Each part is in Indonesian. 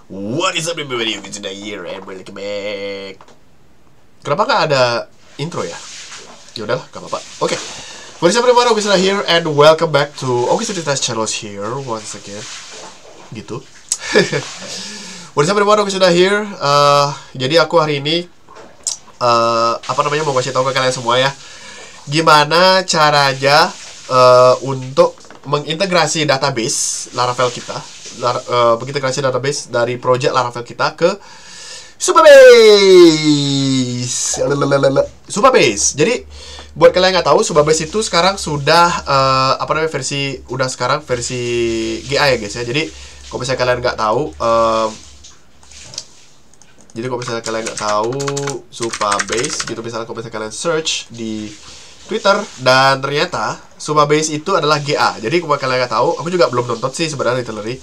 What is up everybody, it's the year and welcome back. Kenapa gak ada intro ya? Yaudahlah, gak apa-apa. Oke, what is up everybody, August here and welcome back to August Channels here once again. Gitu. What is up everybody, August here. Jadi aku hari ini mau kasih tahu ke kalian semua ya, gimana caranya untuk mengintegrasi database Laravel kita, mengintegrasi database dari project Laravel kita ke Supabase. Supabase. Jadi buat kalian yang nggak tahu, Supabase itu sekarang sudah versi GA ya guys ya. Jadi kalau misalnya kalian nggak tahu, Supabase gitu, misalnya kalau misalnya kalian search di Twitter, dan ternyata Supabase itu adalah GA. Jadi kalau kalian nggak tahu, aku juga belum nonton sih sebenarnya literally.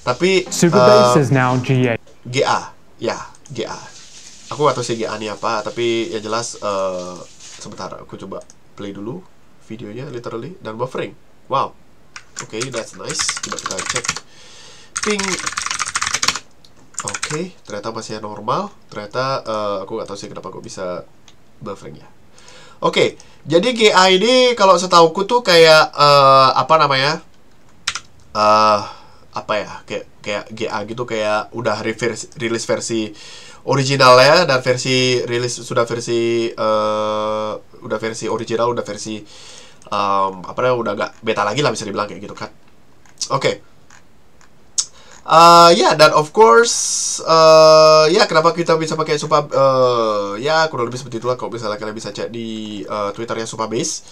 Tapi Supabase is now GA. GA, ya GA. Aku nggak tahu sih GA ini apa, tapi ya jelas. Sebentar, aku coba play dulu videonya literally dan buffering. Wow, oke, that's nice. Coba kita cek ping. Oke, ternyata masih normal. Ternyata aku nggak tahu sih kenapa kok bisa buffering ya. Oke, jadi GA ini kalau setauku tuh kayak kayak GA gitu, kayak udah rilis versi originalnya, dan versi rilis sudah versi original, udah versi udah gak beta lagi lah, bisa dibilang kayak gitu kan. Oke. Dan of course, kenapa kita bisa pakai kurang lebih seperti itulah. Kalau misalnya kalian bisa cek di Twitternya Supabase.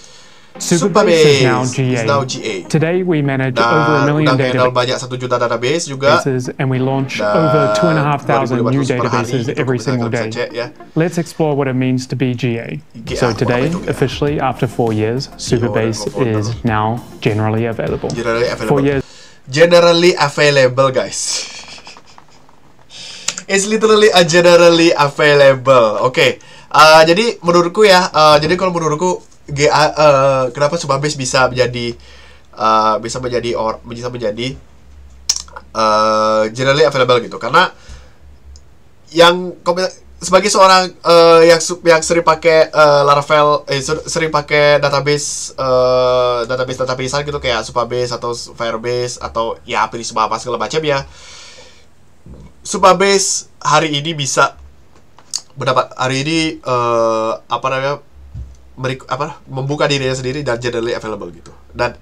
Supabase is now GA. Today we manage over 1 million databases. Banyak 1 juta database juga. And we launch over 2,500 new databases every single day. Let's explore what it means to be GA. So today, officially after 4 years, Supabase is now generally available. 4 years. Generally available, guys. It's literally a generally available. Oke. Jadi menurutku ya, kalau menurutku GA, kenapa Supabase bisa menjadi generally available gitu? Karena sebagai seorang yang sering pakai Laravel, sering pakai databasean gitu, kayak Supabase atau Firebase atau ya Prisma apa segala macam ya. Supabase hari ini bisa membuka dirinya sendiri dan generally available gitu. Dan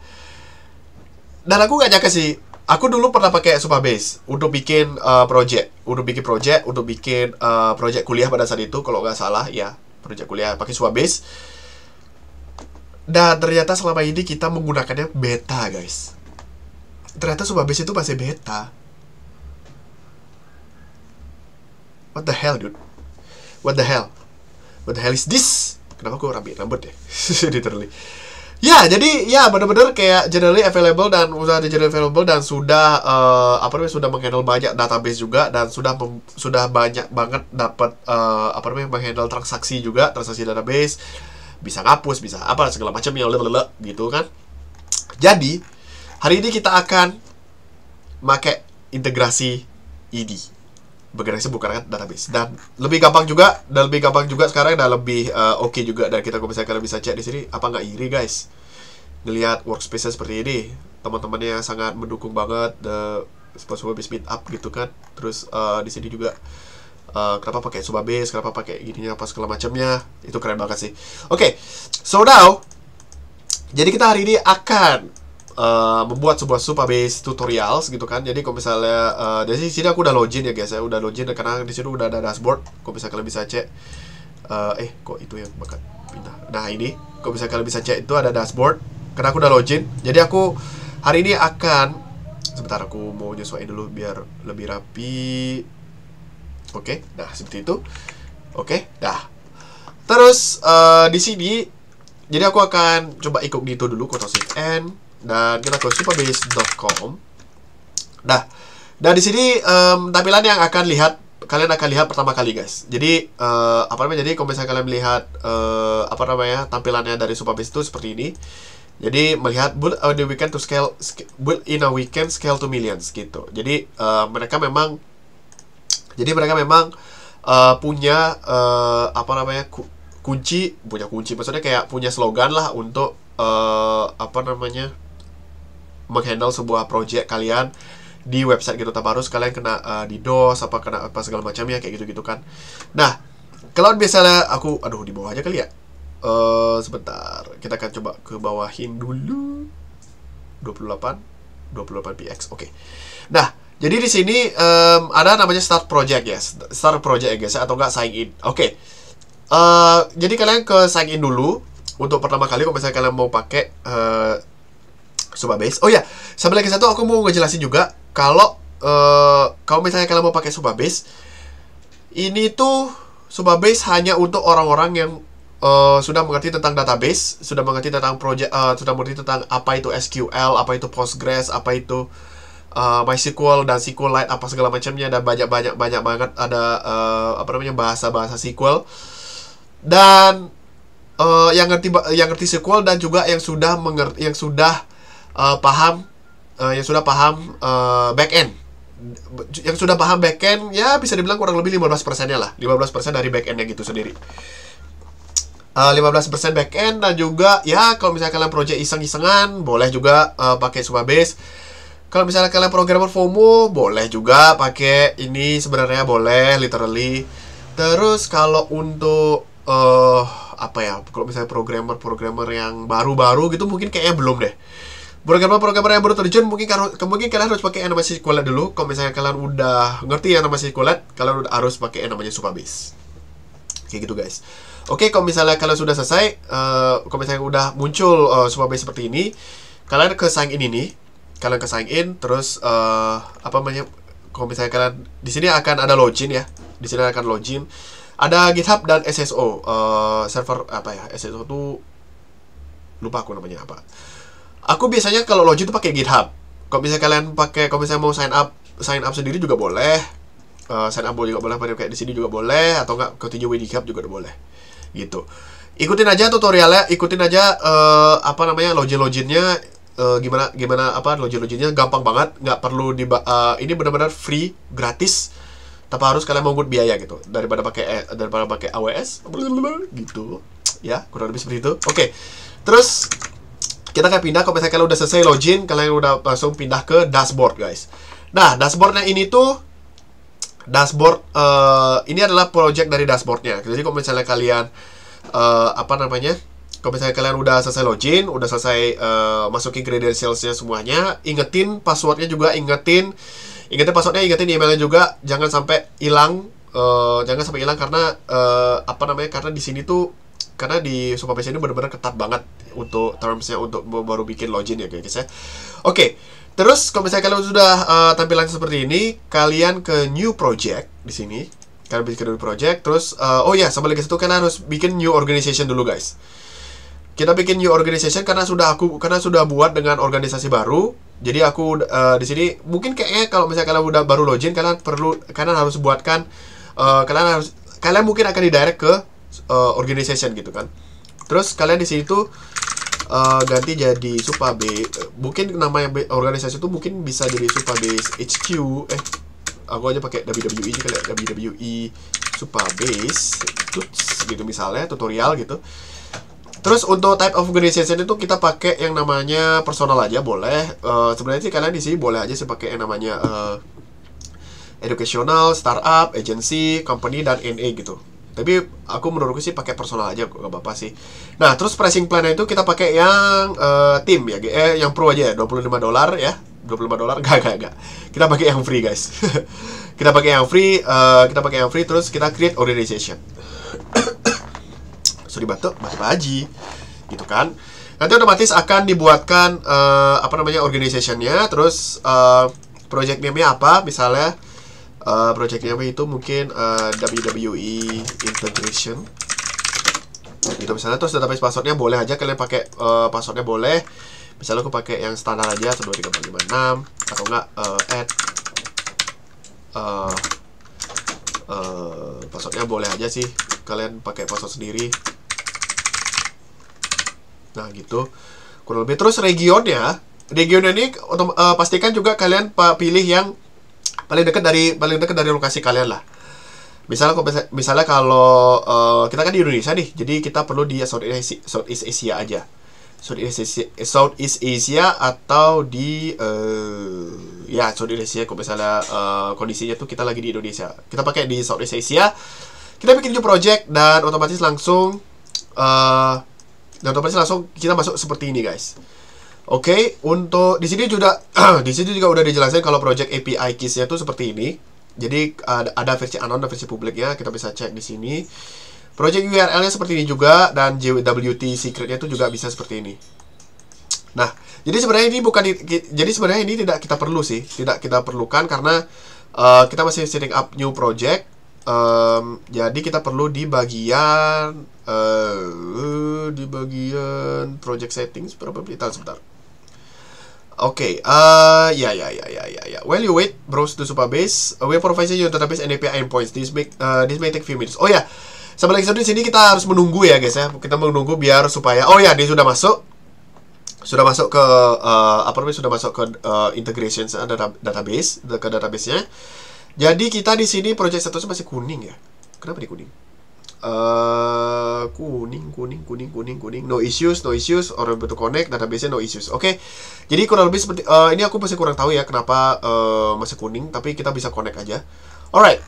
aku nggak nyangka sih. Aku dulu pernah pakai Supabase untuk bikin project kuliah pada saat itu, kalau nggak salah ya, project kuliah pakai Supabase. Dan ternyata selama ini kita menggunakannya beta, guys. Ternyata Supabase itu masih beta. What the hell, dude? What the hell is this? Kenapa gue rambut ya? Literally. Ya, jadi ya benar-benar kayak generally available, dan sudah sudah menghandle banyak database juga, dan sudah banyak banget dapat menghandle transaksi database, bisa ngapus, bisa apa segala macam ya gitu kan. Jadi hari ini kita akan pakai integrasi ini, bergerak bukan database, dan lebih gampang juga sekarang, dan lebih oke juga. Dan kita kalau misalnya kalian bisa cek di sini, apa nggak iri guys ngelihat workspace seperti ini, teman-temannya sangat mendukung banget the Supabase meetup gitu kan. Terus di sini juga kenapa pakai Supabase, kenapa pakai gininya apa segala macamnya, itu keren banget sih. Oke, so now jadi kita hari ini akan membuat sebuah Supabase tutorials gitu kan. Jadi kalau misalnya dari sini aku udah login ya guys, udah login, karena di sini udah ada dashboard. Kalau misalnya kalian bisa cek, kok itu yang bakat pindah. Nah ini, kalau misalnya kalian bisa cek, itu ada dashboard karena aku udah login. Jadi aku hari ini akan, sebentar aku mau nyesuaiin dulu biar lebih rapi. Oke, nah seperti itu. Oke, dah. Terus di sini, jadi aku akan coba ikut di itu dulu, Ctrl Shift N. Dan kita ke supabase.com. Nah, dan di sini tampilan yang kalian akan lihat pertama kali guys. Jadi jadi kalau misalnya kalian melihat tampilannya dari Supabase itu seperti ini. Jadi melihat build in a weekend scale to millions gitu. Jadi mereka memang Jadi mereka memang punya apa namanya punya kunci, maksudnya kayak punya slogan lah untuk apa namanya menghandle sebuah project kalian di website gitu, tanpa harus kalian kena DDoS kena apa segala macam ya, kayak gitu kan. Nah, kalau misalnya aduh di bawah aja kali ya. Sebentar, kita akan coba ke bawahin dulu 28 px. Oke. Nah, jadi di sini ada namanya start project ya, start project ya guys, atau enggak sign in. Oke. Jadi kalian ke sign in dulu untuk pertama kali kalau misalnya kalian mau pakai Supabase. Oh ya, sambil lagi satu aku mau ngejelasin juga kalau misalnya kalian mau pakai Supabase, ini tuh Supabase hanya untuk orang-orang yang sudah mengerti tentang database, sudah mengerti tentang project, sudah mengerti tentang apa itu SQL, apa itu Postgres, apa itu MySQL dan SQLite, apa segala macamnya, dan banyak banget ada apa namanya bahasa SQL, dan yang ngerti SQL, dan juga yang sudah paham backend. Yang sudah paham backend ya bisa dibilang kurang lebih 15%-nya lah, 15% dari backendnya gitu sendiri. 15% backend, dan juga ya kalau misalnya kalian project iseng-isengan boleh juga pakai Supabase. Kalau misalnya kalian programmer FOMO boleh juga pakai ini, sebenarnya boleh literally. Terus kalau untuk apa ya, kalau misalnya programmer yang baru-baru gitu mungkin kayaknya belum deh. Programmer yang baru terjun mungkin kalian harus pakai yang namanya SQLite dulu. Kalau misalnya kalian udah ngerti yang namanya SQLite, kalian udah harus pakai yang namanya Supabase. Kayak gitu guys. Oke, kalau misalnya kalian sudah selesai, kalau misalnya udah muncul Supabase seperti ini, kalian ke sign in ini, terus apa namanya? Kalau misalnya kalian di sini akan ada login ya, ada GitHub dan SSO, server apa ya? SSO tuh lupa aku namanya apa. Aku biasanya kalau login tuh pakai GitHub. Kalau misalnya mau sign up sendiri juga boleh. Sign up juga boleh, kayak di sini juga boleh, atau enggak continue with GitHub juga boleh. Gitu. Ikutin aja tutorialnya, apa namanya loginnya gimana apa loginnya gampang banget, nggak perlu ini benar-benar free, gratis, tanpa harus kalian mengut biaya gitu, daripada pakai AWS gitu ya, kurang lebih seperti itu. Oke. Terus kita akan pindah, kalau misalnya kalian udah selesai login, kalian udah langsung pindah ke dashboard guys. Nah, dashboardnya ini tuh ini adalah project dari dashboardnya. Jadi kalau misalnya kalian apa namanya, kalau misalnya kalian udah selesai login, udah selesai masukin credentialsnya semuanya, ingetin passwordnya juga, ingetin passwordnya, ingetin emailnya juga, jangan sampai hilang, karena apa namanya, karena di sini tuh, karena di Supabase ini benar-benar ketat banget untuk termsnya untuk baru bikin login ya guys ya. Oke. Terus kalau misalnya kalian sudah tampilan seperti ini, kalian ke new project di sini. Kalian bikin new project, terus oh ya, sama lagi satu, kalian harus bikin new organization dulu guys. Kita bikin new organization karena sudah buat dengan organisasi baru. Jadi aku di sini mungkin kayaknya kalau misalnya kalian udah baru login, kalian harus buatkan kalian mungkin akan didirect ke organization gitu kan. Terus kalian di sini tuh ganti jadi Supabase. Mungkin namanya organisasi itu mungkin bisa jadi Supabase HQ. Aku aja pakai WWE kali ya, WWE Supabase gitu misalnya, tutorial gitu. Terus untuk type of organization itu kita pakai yang namanya personal aja boleh. Sebenarnya sih kalian di sini boleh aja sih pakai yang namanya educational, startup, agency, company, dan NA gitu. Tapi aku menurutku sih pakai personal aja, gak apa-apa sih. Nah, terus pricing plan-nya itu kita pakai yang team ya, yang pro aja ya, $25 ya. $25, enggak. Kita pakai yang free, guys. kita pakai yang free, terus kita create organization. Sorry batuk haji. Gitu kan. Nanti otomatis akan dibuatkan apa namanya organization-nya, terus project name-nya apa, misalnya project name itu mungkin WWE integration gitu misalnya. Terus database passwordnya boleh aja kalian pakai, passwordnya boleh, misalnya aku pakai yang standar aja 1234556, atau enggak add passwordnya boleh aja sih kalian pakai password sendiri. Nah gitu kurang lebih. Terus regionnya ini pastikan juga kalian pilih yang paling dekat dari lokasi kalian lah. Misalnya kalau kita kan di Indonesia nih, jadi kita perlu di Southeast Asia aja. Southeast Asia atau di Southeast Asia. Kalau misalnya kondisinya tuh kita lagi di Indonesia, kita pakai di Southeast Asia. Kita bikin new project dan otomatis langsung kita masuk seperti ini, guys. Oke, untuk di sini juga udah dijelasin kalau project API keys-nya tuh seperti ini. Jadi ada versi unknown dan versi publiknya, kita bisa cek di sini. Project URL-nya seperti ini juga, dan JWT secret-nya itu juga bisa seperti ini. Nah, jadi sebenarnya ini tidak kita perlukan karena kita masih setting up new project. Jadi kita perlu di bagian project settings probably sebentar. Oke, While you wait, browse to Supabase. We provide your database and API endpoints. This may take few minutes. Oh ya, sama lagi di sini kita harus menunggu ya, guys ya. Kita menunggu biar supaya dia sudah masuk ke integrations database, ke database-nya. Jadi kita di sini project statusnya masih kuning ya. Kenapa di kuning? Kuning. No issues, or able to connect, database-nya no issues. Oke. Jadi kurang lebih seperti ini, aku masih kurang tahu ya kenapa masih kuning, tapi kita bisa connect aja. Alright.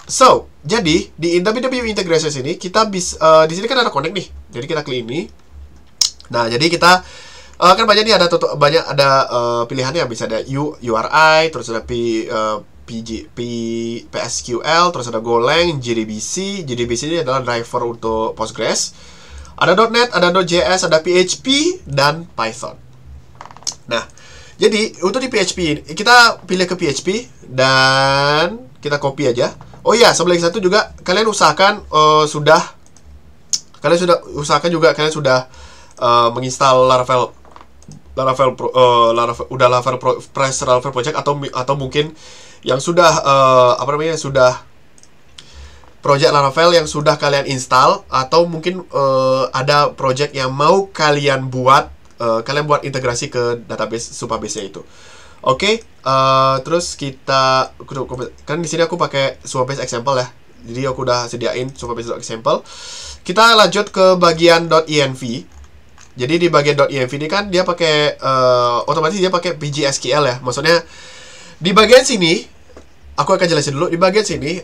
So, jadi di WW Integrations ini kita bisa di sini kan ada connect nih. Jadi kita klik ini. Nah, jadi kita kan banyak nih, ada pilihannya, bisa ada URI, terus ada PSQL, terus ada Golang, JDBC. JDBC ini adalah driver untuk Postgres. Ada .NET, ada .js, ada PHP, dan Python. Nah, jadi untuk di PHP, kita pilih ke PHP, dan kita copy aja. Oh iya, sebelum satu juga, kalian usahakan menginstal Laravel Project, atau mungkin yang sudah project Laravel yang sudah kalian install, atau mungkin ada project yang mau kalian buat integrasi ke database Supabase-nya itu. Oke, terus kita kan di sini aku pakai Supabase example ya. Jadi aku udah sediain Supabase example. Kita lanjut ke bagian .env. Jadi di bagian .env ini kan dia pakai otomatis dia pakai PGSQL ya. Maksudnya di bagian sini aku akan jelasin dulu. Di bagian sini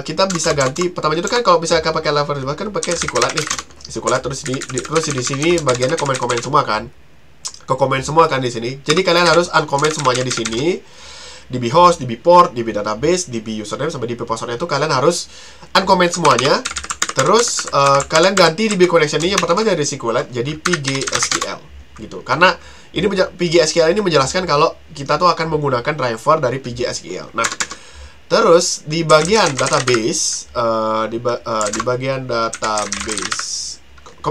kita bisa ganti. Pertamanya itu kan kalau misalnya pakai Laravel kan pakai SQLite nih. SQLite terus di sini bagiannya komen-komen semua kan. Ke-komen semua kan di sini. Jadi kalian harus uncomment semuanya di sini. DB host, DB port, DB database, DB username sampai DB passwordnya itu kalian harus uncomment semuanya. Terus kalian ganti DB connection ini yang pertama dari SQLite jadi PGSQL gitu. Karena ini PGSQL ini menjelaskan kalau kita tuh akan menggunakan driver dari PGSQL. Nah, terus di bagian database, kalau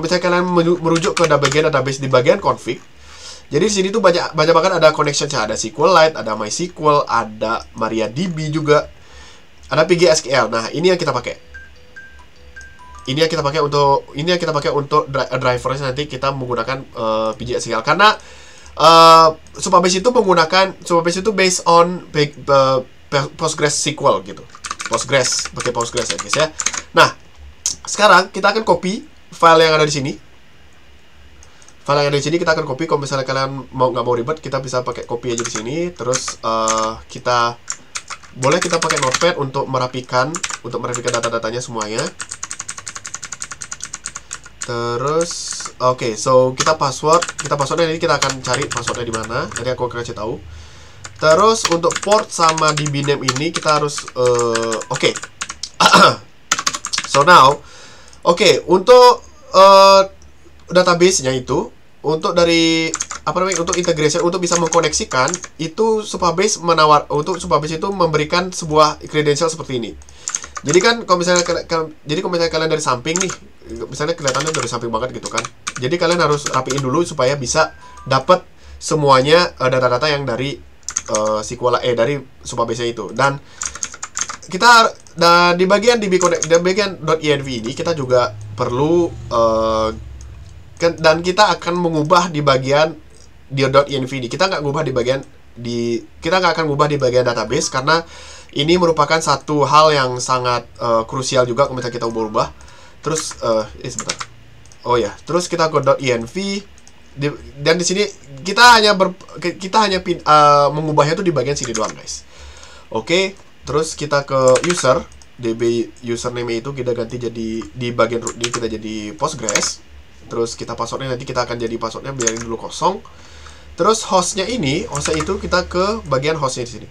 misalnya kalian merujuk ke bagian database di bagian config, jadi di sini tuh banyak banget ada connection, ada SQLite, ada MySQL, ada MariaDB juga, ada PGSQL. Nah, ini yang kita pakai. Ini yang kita pakai untuk drivernya nanti kita menggunakan PGSQL karena Supabase itu based on PostgreSQL gitu. Pakai Postgres ya guys ya. Nah, sekarang kita akan copy file yang ada di sini. Kita akan copy. Kalau misalnya kalian nggak mau ribet, kita bisa pakai copy aja di sini. Terus kita pakai Notepad untuk merapikan data-datanya semuanya. Terus oke, so passwordnya ini kita akan cari passwordnya di mana. Jadi aku akan kasih tahu. Terus untuk port sama DB name ini kita harus oke. So now untuk database-nya itu untuk integration, untuk bisa mengkoneksikan itu Supabase itu memberikan sebuah credential seperti ini. Jadi kan kalau misalnya kalian dari samping nih, misalnya kelihatannya dari samping banget gitu kan. Jadi kalian harus rapiin dulu supaya bisa dapat semuanya data-data yang dari dari Supabase itu. Dan di bagian .env ini kita juga perlu dan kita akan mengubah di bagian .env ini. Kita nggak akan ngubah di bagian database karena Ini merupakan satu hal yang sangat krusial juga kalau misalnya kita ubah-ubah. Terus sebentar. Oh ya, terus kita ke .env dan di sini kita hanya mengubahnya tuh di bagian sini doang, guys. Oke, terus kita ke user, db username itu kita ganti jadi di bagian root ini kita jadi Postgres. Terus kita passwordnya nanti kita akan jadi passwordnya biarin dulu kosong. Terus hostnya itu kita ke bagian hostnya di sini,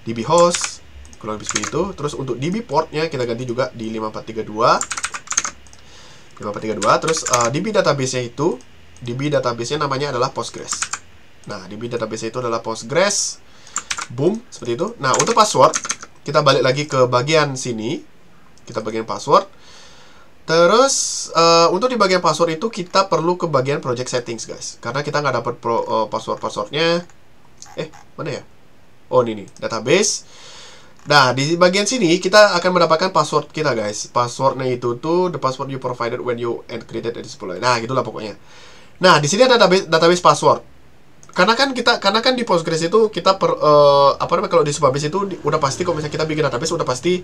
db host kurang lebih seperti itu. Terus untuk db portnya kita ganti juga di 5432. Terus db database-nya namanya adalah Postgres. Nah, db database itu adalah Postgres. Boom, seperti itu. Nah, untuk password kita balik lagi ke bagian sini. Kita bagian password. Terus untuk di bagian password itu kita perlu ke bagian project settings, guys. Karena kita nggak dapat passwordnya. Mana ya? Oh, ini nih, database. Nah, di bagian sini kita akan mendapatkan password kita, guys. Passwordnya itu tuh the password you provided when you created a display. Nah, gitulah pokoknya. Nah, di sini ada database password. Karena kan di Postgres itu kita kalau di Supabase itu udah pasti kalau misalnya kita bikin database udah pasti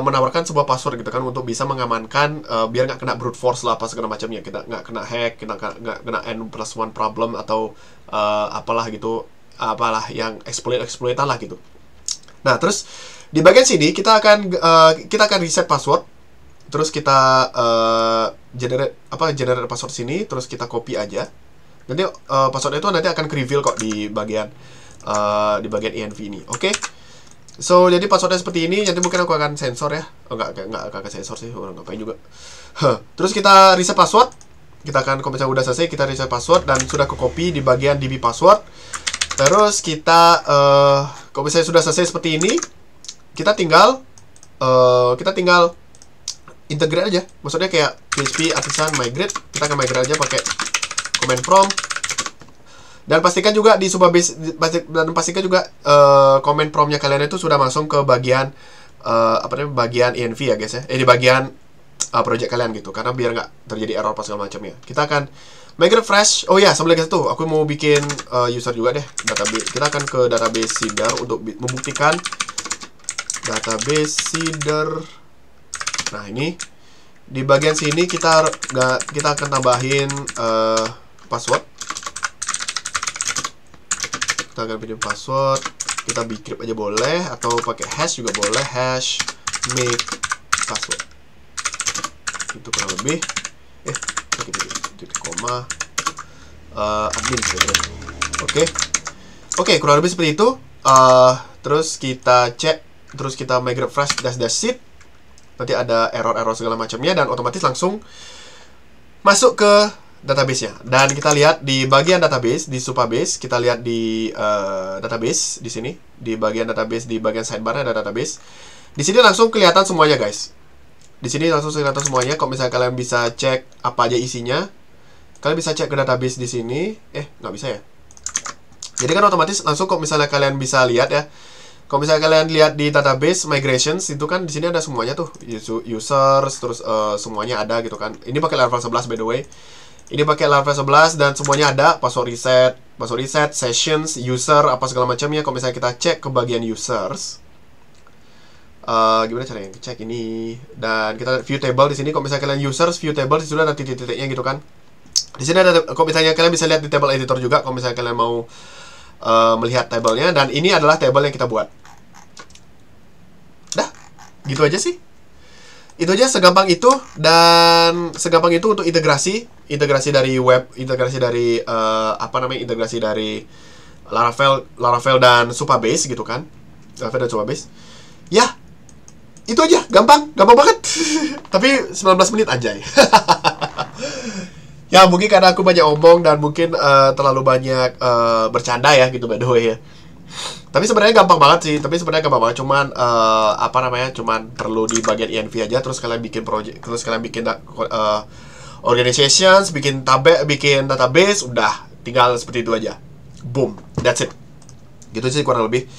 menawarkan sebuah password gitu kan untuk bisa mengamankan biar nggak kena brute force lah apa segala macamnya, kita nggak kena hack, nggak kena N+1 problem atau apalah yang exploitan lah gitu. Nah, terus di bagian sini kita akan reset password. Terus kita generate password sini, terus kita copy aja. Nanti passwordnya itu nanti akan reveal kok di bagian env ini. Oke. So, jadi passwordnya seperti ini. Nanti mungkin aku akan sensor ya. Oh, enggak akan sensor sih, orang ngapain juga. Terus kita reset password. Kita akan kalau misalnya udah selesai kita reset password dan sudah ke copy di bagian db password. Terus kita kalau misalnya sudah selesai seperti ini, kita tinggal integrate aja. Maksudnya kayak php artisan migrate, kita akan migrate aja pakai command prompt. Dan pastikan juga di Supabase command promptnya kalian itu sudah langsung ke bagian bagian env ya, guys ya. Di bagian project kalian gitu, karena biar nggak terjadi error pas segala macamnya. Kita akan migrate fresh. Oh ya, sebelum itu aku mau bikin user juga deh, database. Kita akan ke database seeder untuk membuktikan database seeder. Nah, ini di bagian sini kita akan tambahin password. Kita akan pilih password. Kita bcrypt aja boleh atau pakai hash juga boleh, hash make password. Itu kurang lebih titik koma admin sebenarnya. Oke, kurang lebih seperti itu. Terus kita cek, terus kita migrate fresh --seed. Nanti ada error segala macamnya dan otomatis langsung masuk ke database-nya. Dan kita lihat di bagian database di Supabase, kita lihat di database di sini, di bagian database, di bagian sidebar ada database. Di sini langsung kelihatan semuanya, guys. Di sini langsung kelihatan semuanya. Kalau misalnya kalian bisa cek apa aja isinya, kalian bisa cek ke database di sini. Nggak bisa ya. Jadi kan otomatis langsung kalau misalnya kalian bisa lihat ya. Kalau misalnya kalian lihat di database migrations itu kan di sini ada semuanya tuh, users, terus semuanya ada gitu kan. Ini pakai level 11 by the way. Ini pakai level 11 dan semuanya ada, password reset, sessions, user, apa segala macamnya. Kalau misalnya kita cek ke bagian users, gimana caranya cek ini? Dan kita view table di sini. Kalau misalnya kalian users view table, di situ ada titik-titiknya gitu kan. Di sini ada, kalau misalnya kalian bisa lihat di table editor juga. Kalau misalnya kalian mau melihat tabelnya, dan ini adalah table yang kita buat. Dah, gitu aja sih. Itu aja, segampang itu. Dan segampang itu untuk integrasi dari web, integrasi dari integrasi dari Laravel dan Supabase gitu kan. Laravel dan Supabase. Ya, itu aja, gampang banget. Tapi 19 menit anjay. Ya, mungkin karena aku banyak omong dan mungkin terlalu banyak bercanda ya gitu by the way ya. Tapi sebenarnya gampang banget sih. Cuman cuman perlu di bagian env aja. Terus kalian bikin project, terus kalian bikin organizations, bikin database, udah tinggal seperti itu aja. Boom, that's it. Gitu sih kurang lebih.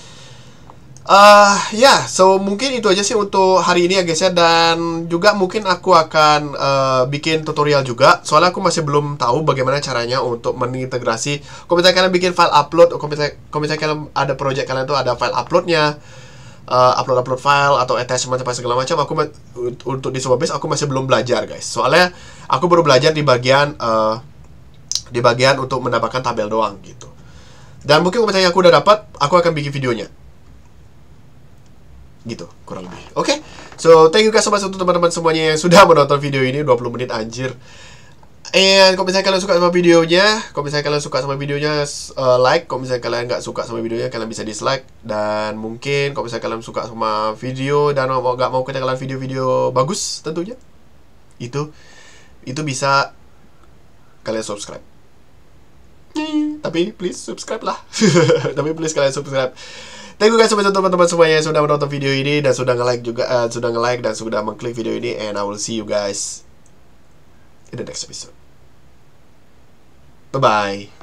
So mungkin itu aja sih untuk hari ini ya guys ya. Dan juga mungkin aku akan bikin tutorial juga. Soalnya aku masih belum tahu bagaimana caranya untuk mengintegrasi. Kalau misalnya kalian bikin file upload, kalau misalnya kalian ada project kalian tuh ada file uploadnya, upload file atau attachment apa segala macam, untuk di Supabase aku masih belum belajar guys. Soalnya aku baru belajar di bagian untuk mendapatkan tabel doang gitu. Dan mungkin kalau misalnya aku udah dapat, aku akan bikin videonya. Gitu, kurang lebih. Oke. So, thank you guys so much untuk teman-teman semuanya yang sudah menonton video ini 20 menit anjir. And kalau misalnya kalian suka sama videonya, like. Kalau misalnya kalian nggak suka sama videonya, kalian bisa dislike. Dan mungkin kalau misalnya kalian suka sama video dan nggak mau ketinggalan video-video bagus tentunya, itu bisa kalian subscribe. Tapi please subscribe lah. Tapi please kalian subscribe. Thank you guys so much untuk teman-teman semuanya yang sudah menonton video ini dan sudah nge-like juga, dan sudah mengklik video ini. And I will see you guys in the next episode. Bye-bye.